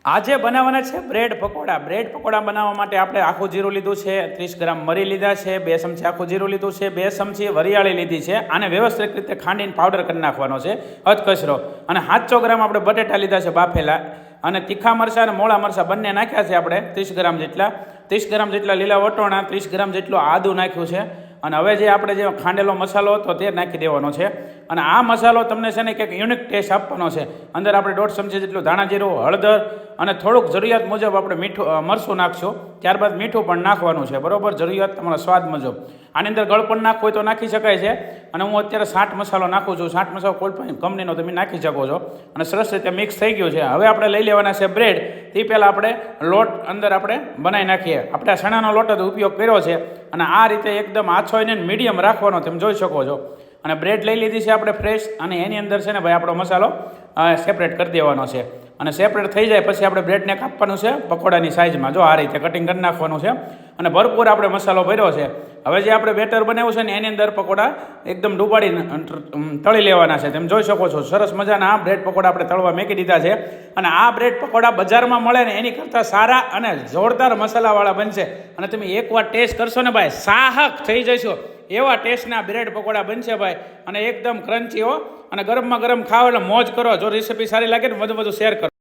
આજે બનાવવાના છે બ્રેડ પકોડા. બ્રેડ પકોડા બનાવવા માટે આપણે આખું જીરું લીધું છે, 30 ગ્રામ મરી લીધા છે, 2 ચમચી આખું જીરું લીધું છે, 2 ચમચી વરિયાળી લીધી છે. આને વ્યવસ્થિત રીતે ખાંડીને પાવડર કરી નાખવાનો છે, અધકચરો. અને 700 ગ્રામ આપણે બટેટા લીધા છે બાફેલા, અને તીખા મરચાં અને મોળા મરચાં બંને નાખ્યા છે આપણે 30 ગ્રામ જેટલા. 30 ગ્રામ જેટલા લીલા વટોણા, 30 ગ્રામ જેટલું આદું નાખ્યું છે. અને હવે જે આપણે જે ખાંડેલો મસાલો હતો તે નાખી દેવાનો છે. અને આ મસાલો તમને છે ને કંઈક યુનિક ટેસ્ટ આપવાનો છે. અંદર આપણે 1.5 ચમચી જેટલું ધાણા જીરું, હળદર અને થોડુંક જરૂરિયાત મુજબ આપણે મીઠું મરચું નાખશું. ત્યારબાદ મીઠું પણ નાખવાનું છે, બરાબર, જરૂરિયાત તમારા સ્વાદ મુજબ. આની અંદર ગળ પણ નાખવું હોય તો નાખી શકાય છે. અને હું અત્યારે 60 મસાલો નાખું છું. 60 મસાલો કોઈ પણ કંપનીનો તમે નાખી શકો છો. અને સરસ રીતે મિક્સ થઈ ગયું છે. હવે આપણે લઈ લેવાના છે બ્રેડ. તે પહેલાં આપણે લોટ અંદર આપણે બનાવી નાખીએ. આપણે આ ચણાનો લોટ જ ઉપયોગ કર્યો છે. અને આ રીતે એકદમ આછો એને મીડિયમ રાખવાનો તમે જોઈ શકો છો. અને બ્રેડ લઈ લીધી છે આપણે ફ્રેશ, અને એની અંદર છે ને ભાઈ આપણો મસાલો સેપરેટ કરી દેવાનો છે. અને સેપરેટ થઈ જાય પછી આપણે બ્રેડને કાપવાનું છે પકોડાની સાઇઝમાં. જો આ રીતે કટિંગ કરી નાખવાનું છે. અને ભરપૂર આપણે મસાલો ભર્યો છે. હવે જે આપણે બેટર બનાવ્યું છે ને એની અંદર પકોડા એકદમ ડૂબાડીને તળી લેવાના છે. તમે જોઈ શકો છો સરસ મજાના આ બ્રેડ પકોડા આપણે તળવા મૂકી દીધા છે. અને આ બ્રેડ પકોડા બજારમાં મળે ને એની કરતાં સારા અને જોરદાર મસાલાવાળા બનશે. અને તમે એકવાર ટેસ્ટ કરશો ને ભાઈ, સાહક થઈ જશો એવા ટેસ્ટના બ્રેડ પકોડા બનશે ભાઈ. અને એકદમ ક્રન્ચી હો. અને ગરમમાં ગરમ ખાવ એટલે મોજ કરો. જો રેસીપી સારી લાગે ને વધુ શેર કરો.